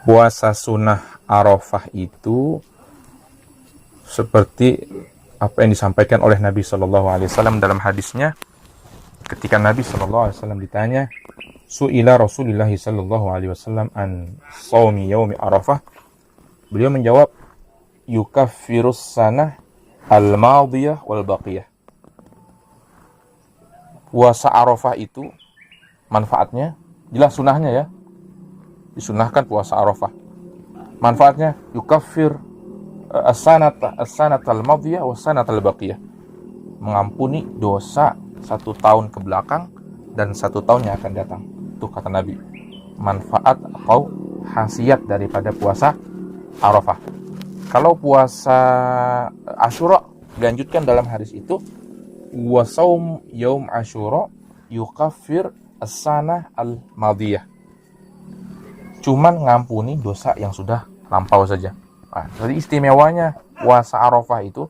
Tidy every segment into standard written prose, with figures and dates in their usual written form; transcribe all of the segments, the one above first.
Puasa sunnah Arafah itu seperti apa yang disampaikan oleh Nabi SAW dalam hadisnya, ketika Nabi SAW ditanya, su'ila Rasulullah SAW an shaumi yaumi Arafah, beliau menjawab, yukaffirus sanah al-madiyah wal baqiyah. Puasa Arafah itu manfaatnya, jelas sunahnya ya, disunahkan puasa Arafah. Manfaatnya yukaffir as-sanat al-madiyah wa as-sanat al-baqiyah, mengampuni dosa 1 tahun ke belakang dan 1 tahun yang akan datang. Itu kata Nabi, manfaat atau khasiat daripada puasa Arafah. Kalau puasa Asyura dilanjutkan dalam hadis itu, wa shaum yaum Asyura yukaffir as-sanah al-madiyah, cuman ngampuni dosa yang sudah lampau saja. Nah, jadi istimewanya puasa Arafah itu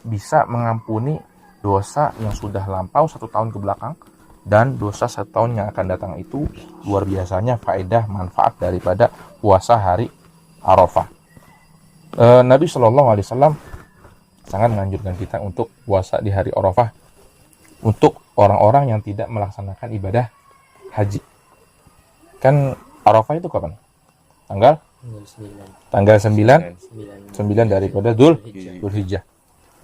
bisa mengampuni dosa yang sudah lampau 1 tahun ke belakang dan dosa 1 tahun yang akan datang. Itu luar biasanya faedah manfaat daripada puasa hari Arafah. Nabi SAW sangat menganjurkan kita untuk puasa di hari Arafah untuk orang-orang yang tidak melaksanakan ibadah haji. Kan Arafah itu kapan? Tanggal 9 daripada Dzulhijjah.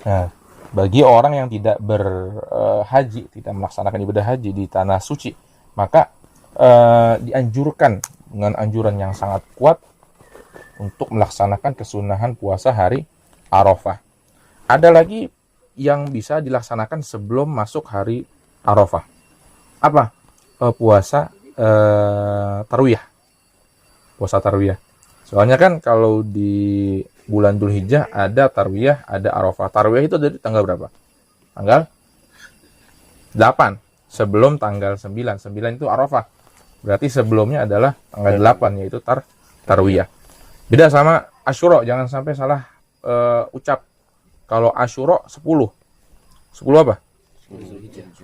Nah, bagi orang yang tidak berhaji, tidak melaksanakan ibadah haji di tanah suci, maka dianjurkan dengan anjuran yang sangat kuat untuk melaksanakan kesunahan puasa hari Arafah. Ada lagi yang bisa dilaksanakan sebelum masuk hari Arafah. Apa? Puasa tarwiyah. Puasa tarwiyah. Soalnya kan kalau di bulan Dzulhijjah ada tarwiyah, ada Arafah. Tarwiyah itu dari tanggal berapa? Tanggal 8. Sebelum tanggal 9. 9 itu Arafah. Berarti sebelumnya adalah tanggal 8, yaitu tarwiyah. Beda sama Asyura, jangan sampai salah ucap. Kalau Asyura 10. 10 apa? 10?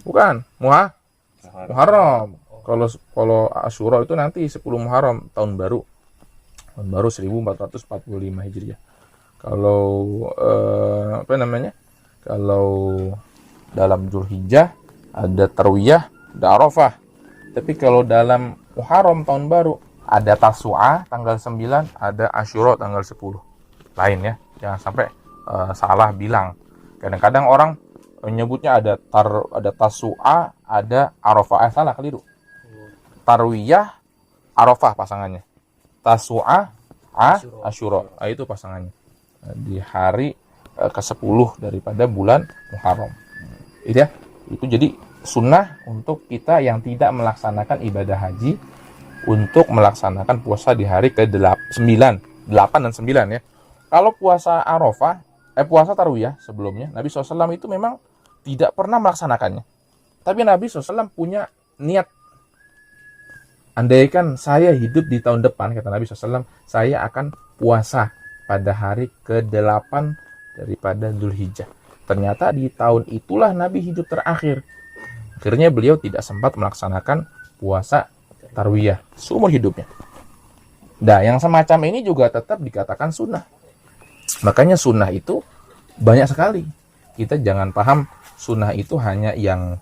Bukan. Muharram. Kalau Asyura itu nanti 10 Muharram, tahun baru 1445 Hijriah. Kalau Kalau dalam Dzulhijjah ada tarwiyah, ada Arafah. Tapi kalau dalam Muharram tahun baru ada Tasu'ah tanggal 9, ada Asyura tanggal 10. Lain ya. Jangan sampai salah bilang. Kadang-kadang orang menyebutnya ada Tasu'ah, ada Arafah. Salah, keliru. Tarwiyah, Arafah pasangannya. Tasu'ah, Asyura. Itu pasangannya. Di hari ke-10 daripada bulan Muharram. Itu ya. Itu jadi sunnah untuk kita yang tidak melaksanakan ibadah haji untuk melaksanakan puasa di hari ke-8 dan 9 ya. Kalau puasa Arafah, puasa Tarwiyah sebelumnya, Nabi SAW itu memang tidak pernah melaksanakannya. Tapi Nabi SAW punya niat. Andaikan saya hidup di tahun depan, kata Nabi SAW, saya akan puasa pada hari ke-8 daripada Dzulhijjah. Ternyata di tahun itulah Nabi hidup terakhir. Akhirnya beliau tidak sempat melaksanakan puasa Tarwiyah seumur hidupnya. Nah, yang semacam ini juga tetap dikatakan sunnah. Makanya sunnah itu banyak sekali. Kita jangan paham sunnah itu hanya yang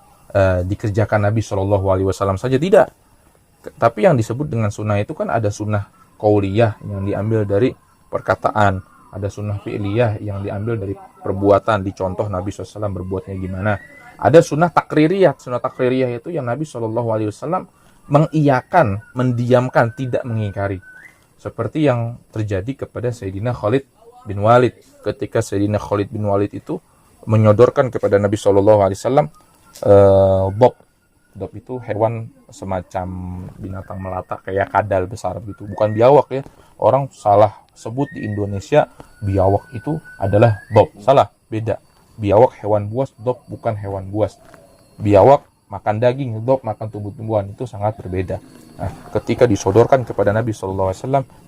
dikerjakan Nabi SAW saja, tidak. Tapi yang disebut dengan sunnah itu kan ada sunnah qauliyah yang diambil dari perkataan, ada sunnah fi'liyah yang diambil dari perbuatan, dicontoh Nabi SAW berbuatnya gimana. Ada sunnah takririyah. Sunnah takririyah itu yang Nabi SAW mengiyakan, mendiamkan, tidak mengingkari. Seperti yang terjadi kepada Sayyidina Khalid bin Walid. Ketika Sayyidina Khalid bin Walid itu menyodorkan kepada Nabi SAW Dob itu hewan semacam binatang melata kayak kadal besar gitu. Bukan biawak ya. Orang salah sebut di Indonesia biawak itu adalah dob. Salah, beda. Biawak hewan buas, dob bukan hewan buas. Biawak makan daging, dob makan tumbuh-tumbuhan, itu sangat berbeda. Nah, ketika disodorkan kepada Nabi SAW,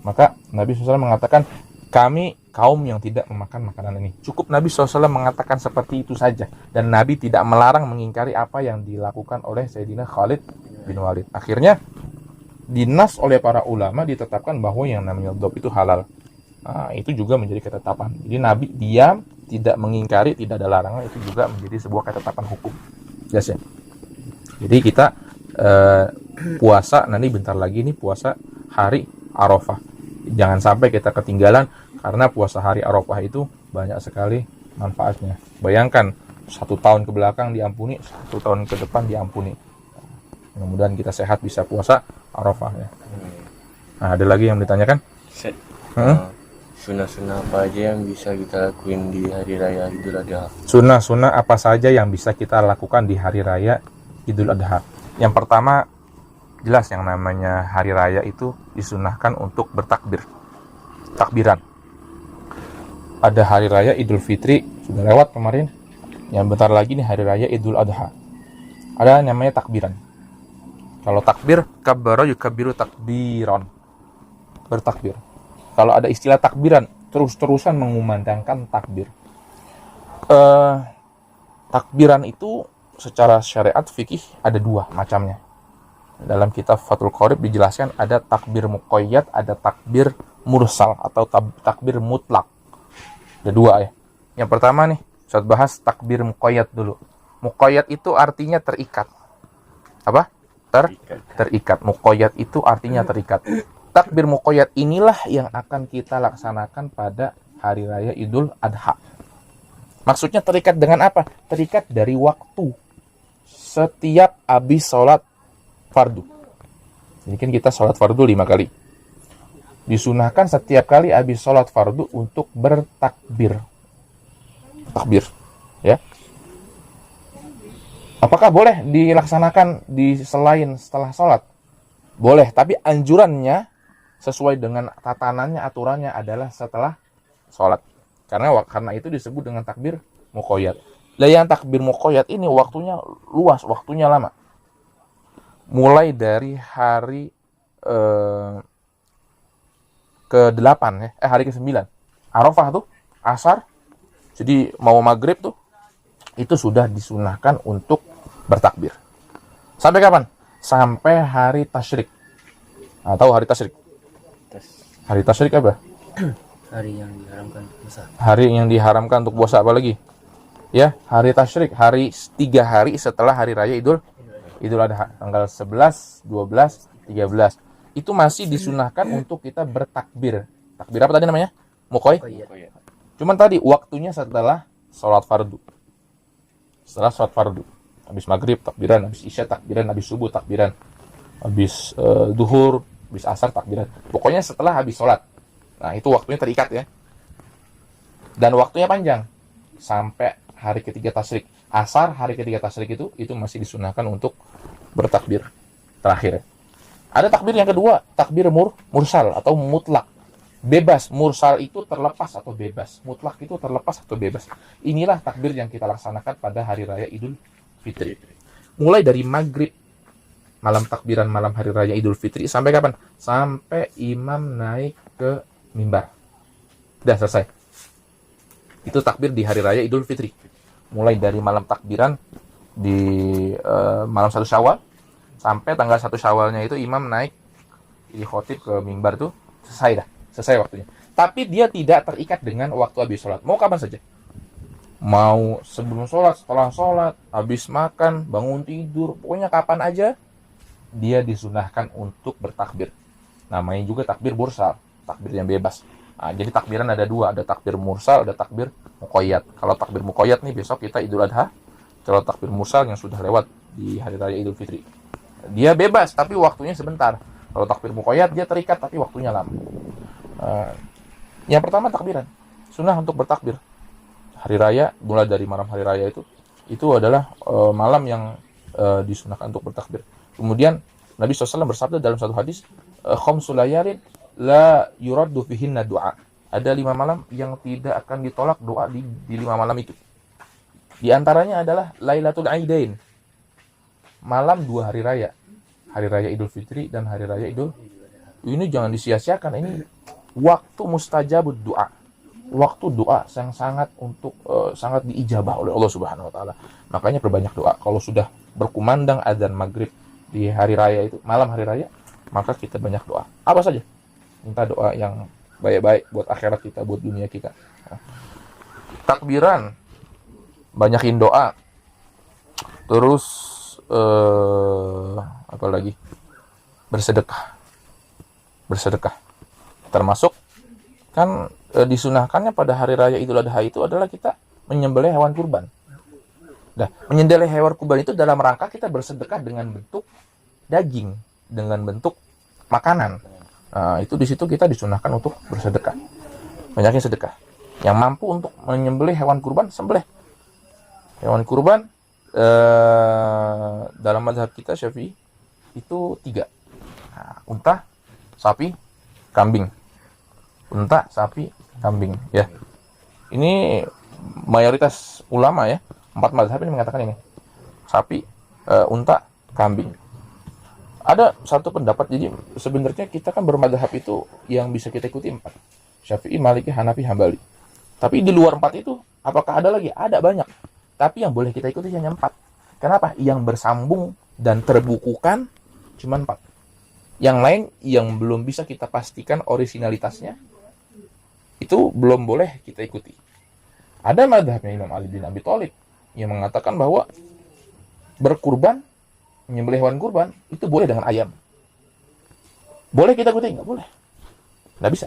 maka Nabi SAW mengatakan, kami kaum yang tidak memakan makanan ini. Cukup Nabi SAW mengatakan seperti itu saja. Dan Nabi tidak melarang mengingkari apa yang dilakukan oleh Sayyidina Khalid bin Walid. Akhirnya dinas oleh para ulama ditetapkan bahwa yang namanya dhab itu halal. Nah, itu juga menjadi ketetapan. Jadi Nabi diam, tidak mengingkari, tidak ada larangan, itu juga menjadi sebuah ketetapan hukum. Jelas ya? Jadi kita puasa, nanti bentar lagi nih puasa hari Arafah. Jangan sampai kita ketinggalan, karena puasa hari Arafah itu banyak sekali manfaatnya. Bayangkan, 1 tahun ke belakang diampuni, 1 tahun ke depan diampuni. Mudah-mudahan kita sehat bisa puasa Arafah ya. Nah, ada lagi yang ditanyakan? Sunnah-sunnah apa aja yang bisa kita lakuin di hari raya Idul Adha? Sunnah-sunnah apa saja yang bisa kita lakukan di hari raya Idul Adha? Yang pertama, jelas yang namanya hari raya itu disunahkan untuk bertakbir. Takbiran. Ada hari raya Idul Fitri, sudah lewat kemarin. Yang bentar lagi nih hari raya Idul Adha. Ada namanya takbiran. Kalau takbir, kabbara yukabbiru takbiran. Bertakbir. Kalau ada istilah takbiran, terus-terusan mengumandangkan takbir. Takbiran itu secara syariat fikih ada 2 macamnya. Dalam kitab Fathul Qorib dijelaskan ada takbir muqayyad, ada takbir mursal atau takbir mutlak. Ada 2 ya. Yang pertama nih, saya bahas takbir muqayyad dulu. Muqayyad itu artinya terikat. Apa? Terikat. Muqayyad itu artinya terikat. Takbir muqayyad inilah yang akan kita laksanakan pada hari raya Idul Adha. Maksudnya terikat dengan apa? Terikat dari waktu. Setiap habis sholat fardu. Jadi kan kita sholat fardu 5 kali. Disunahkan setiap kali habis sholat fardu untuk bertakbir. Takbir. Ya. Apakah boleh dilaksanakan selain setelah sholat? Boleh, tapi anjurannya sesuai dengan tatanannya, aturannya adalah setelah sholat. Karena itu disebut dengan takbir muqayyad. Lah yang takbir muqayyad ini waktunya luas, waktunya lama. Mulai dari hari ke-8 ya, hari ke-9. Arafah tuh, asar. Jadi mau maghrib tuh, itu sudah disunahkan untuk bertakbir. Sampai kapan? Sampai hari tasyrik. Tahu hari tasyrik? Hari tasyrik apa? Hari yang diharamkan puasa. Hari yang diharamkan untuk puasa apa lagi? Ya, hari tasyrik, 3 hari setelah hari raya Idul Adha, tanggal 11, 12, 13. Itu masih disunahkan untuk kita bertakbir. Takbir apa tadi namanya? Muqayyad. Cuman tadi waktunya setelah sholat fardu. Setelah sholat fardu. Habis maghrib takbiran, habis isya takbiran, habis subuh takbiran, habis duhur, habis asar takbiran. Pokoknya setelah habis sholat. Nah, itu waktunya terikat ya. Dan waktunya panjang. Sampai hari ketiga tasyrik. Asar hari ketiga tasyrik itu masih disunahkan untuk bertakbir. Terakhir. Ada takbir yang kedua, takbir mursal atau mutlak. Bebas. Mursal itu terlepas atau bebas. Mutlak itu terlepas atau bebas. Inilah takbir yang kita laksanakan pada hari raya Idul Fitri. Mulai dari maghrib, malam takbiran malam hari raya Idul Fitri, sampai kapan? Sampai imam naik ke mimbar. Udah selesai. Itu takbir di hari raya Idul Fitri. Mulai dari malam takbiran di malam 1 Syawal sampai tanggal 1 Syawalnya itu imam naik di khotib ke mimbar tuh selesai dah. Selesai waktunya. Tapi dia tidak terikat dengan waktu habis sholat. Mau kapan saja. Mau sebelum sholat, setelah sholat, habis makan, bangun tidur, pokoknya kapan aja dia disunahkan untuk bertakbir. Namanya juga takbir mursal, takbir yang bebas. Nah, jadi takbiran ada 2, ada takbir mursal, ada takbir muqayyad. Kalau takbir muqayyad nih besok kita Idul Adha. Kalau takbir mursal yang sudah lewat di hari raya Idul Fitri, dia bebas tapi waktunya sebentar. Kalau takbir muqayyad dia terikat tapi waktunya lama. Yang pertama takbiran, sunnah untuk bertakbir. Hari raya, mulai dari malam hari raya itu adalah malam yang disunahkan untuk bertakbir. Kemudian Nabi SAW bersabda dalam satu hadis, khamsul layalin la yuraddu fihinna du'a. Ada 5 malam yang tidak akan ditolak doa di 5 malam itu. Di antaranya adalah Lailatul Aidain, malam 2 hari raya. Hari raya Idul Fitri dan hari raya Idul. Ini jangan disia-siakan, ini waktu mustajabud doa. Waktu doa yang sangat sangat diijabah oleh Allah Subhanahu wa taala. Makanya perbanyak doa. Kalau sudah berkumandang adzan maghrib di hari raya itu, malam hari raya, maka kita banyak doa. Apa saja? Minta doa yang baik-baik buat akhirat kita, buat dunia kita. Takbiran, banyakin doa. Terus apa lagi? Bersedekah. Termasuk kan disunahkannya pada hari raya Idul Adha itu adalah kita menyembelih hewan kurban. Nah, menyembelih hewan kurban itu dalam rangka kita bersedekah dengan bentuk daging, dengan bentuk makanan. Nah, itu di situ kita disunahkan untuk bersedekah. Banyakin sedekah. Yang mampu untuk menyembelih hewan kurban, sembelih. Hewan kurban dalam mazhab kita Syafi'i itu 3. Nah, unta, sapi, kambing. Unta, sapi, kambing. Ya, ini mayoritas ulama ya, 4 mazhab ini mengatakan ini. Sapi, unta, kambing. Ada satu pendapat, jadi sebenarnya kita kan bermadhab itu yang bisa kita ikuti 4. Syafi'i, Maliki, Hanafi, Hambali. Tapi di luar 4 itu, apakah ada lagi? Ada banyak. Tapi yang boleh kita ikuti hanya 4. Kenapa? Yang bersambung dan terbukukan cuma 4. Yang lain yang belum bisa kita pastikan originalitasnya, itu belum boleh kita ikuti. Ada madhabnya Imam Ali bin Abi Thalib yang mengatakan bahwa berkurban, menyembelih hewan kurban, itu boleh dengan ayam. Boleh kita ikuti? Nggak boleh. Nggak bisa.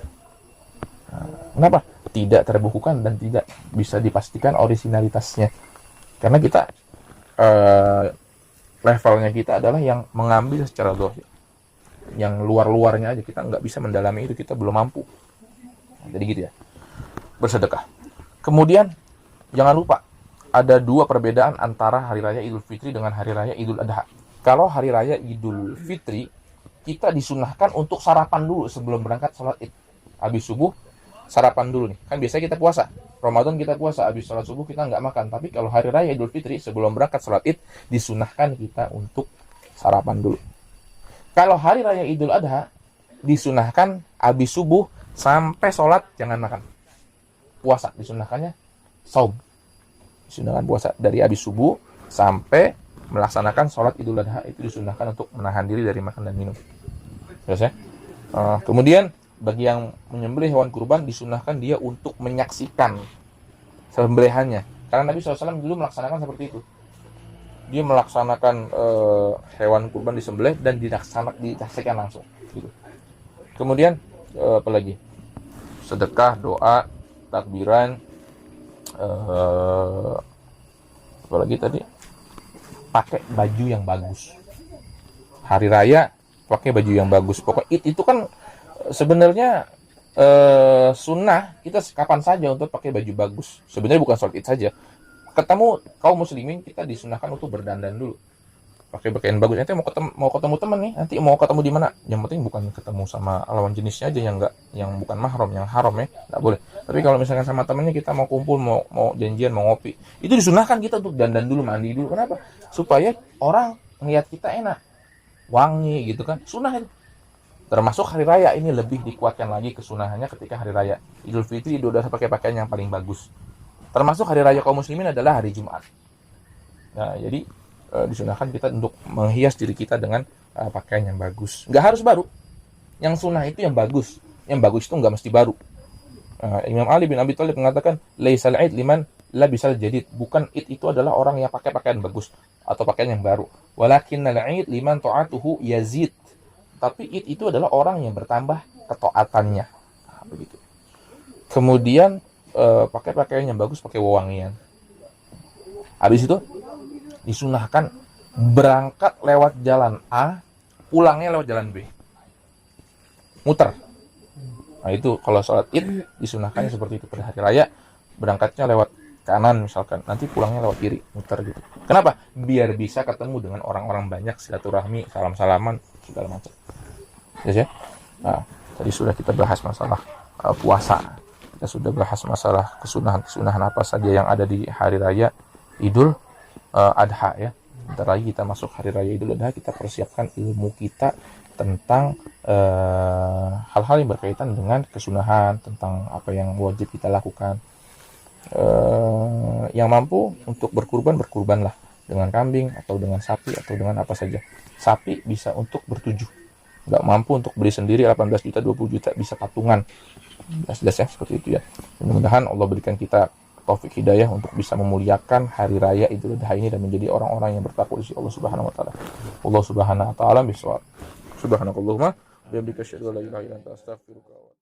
Kenapa? Tidak terbukukan dan tidak bisa dipastikan originalitasnya. Karena kita levelnya kita adalah yang mengambil secara zahir. Yang luar-luarnya aja, kita nggak bisa mendalami itu, kita belum mampu. Jadi gitu ya. Bersedekah. Kemudian jangan lupa ada 2 perbedaan antara hari raya Idul Fitri dengan hari raya Idul Adha. Kalau hari raya Idul Fitri, kita disunahkan untuk sarapan dulu sebelum berangkat sholat Id. Habis subuh sarapan dulu nih. Kan biasanya kita puasa. Ramadan kita puasa, habis sholat subuh kita nggak makan. Tapi kalau hari raya Idul Fitri sebelum berangkat sholat Id, disunahkan kita untuk sarapan dulu. Kalau hari raya Idul Adha, disunahkan habis subuh sampai sholat jangan makan. Puasa, disunahkannya saum. Disunahkan puasa dari habis subuh sampai melaksanakan sholat Idul Adha, itu disunahkan untuk menahan diri dari makan dan minum. Jelas ya? Kemudian bagi yang menyembelih hewan kurban, disunahkan dia untuk menyaksikan sembelihannya. Karena Nabi SAW dulu melaksanakan seperti itu. Dia melaksanakan hewan kurban disembelih dan disaksikan langsung. Gitu. Kemudian apa lagi? Sedekah, doa, takbiran, apa lagi tadi? Pakai baju yang bagus. Hari raya pakai baju yang bagus. Pokoknya itu kan sebenarnya sunnah kita kapan saja untuk pakai baju bagus. Sebenarnya bukan sholat Id saja. Ketemu kaum muslimin, kita disunahkan untuk berdandan dulu. Pakai pakaian bagus. Nanti mau ketemu teman nih, nanti mau ketemu di mana? Yang penting bukan ketemu sama lawan jenisnya aja yang bukan mahram, yang haram ya, nggak boleh. Tapi kalau misalkan sama temennya kita mau kumpul, mau janjian, mau ngopi, itu disunahkan kita untuk dandan dulu, mandi dulu. Kenapa? Supaya orang ngeliat kita enak, wangi gitu kan. Sunnah itu. Termasuk hari raya ini lebih dikuatkan lagi kesunahannya ketika hari raya Idul Fitri, udah pakai pakaian yang paling bagus. Termasuk hari raya kaum muslimin adalah hari Jumat. Nah, jadi disunahkan kita untuk menghias diri kita dengan pakaian yang bagus. Nggak harus baru. Yang sunnah itu yang bagus. Yang bagus itu nggak mesti baru. Imam Ali bin Abi Thalib mengatakan, laisal id liman labisal jadid. Bukan id itu adalah orang yang pakai pakaian bagus atau pakaian yang baru. Walakinnal id liman ta'atuhu yazid. Tapi id itu adalah orang yang bertambah ketaatannya. Nah, begitu. Kemudian pakai pakaian yang bagus, pakai wewangian. Habis itu disunahkan berangkat lewat jalan A, pulangnya lewat jalan B. Muter. Nah itu kalau sholat Id disunahkannya seperti itu pada hari raya, berangkatnya lewat kanan misalkan, nanti pulangnya lewat kiri, muter gitu. Kenapa? Biar bisa ketemu dengan orang-orang banyak, silaturahmi, salam-salaman, segala macam. Yes, ya. Nah, tadi sudah kita bahas masalah puasa. Kita sudah bahas masalah kesunahan-kesunahan apa saja yang ada di hari raya Idul Adha ya. Bentar lagi kita masuk hari raya Idul Adha, kita persiapkan ilmu kita tentang hal-hal yang berkaitan dengan kesunahan, tentang apa yang wajib kita lakukan. Yang mampu untuk berkurbanlah dengan kambing atau dengan sapi atau dengan apa saja. Sapi bisa untuk bertujuh. nggak mampu untuk beli sendiri 18 juta 20 juta, bisa patungan, jelas ya seperti itu ya. Mudah-mudahan Allah berikan kita taufik hidayah untuk bisa memuliakan hari raya Idul Adha ini dan menjadi orang-orang yang bertakwa di sisi Allah Subhanahu wa taala. Allah Subhanahu wa taala bisawab. Subhanakallahumma wa bihamdika asyhadu an la ilaha illa anta astaghfiruka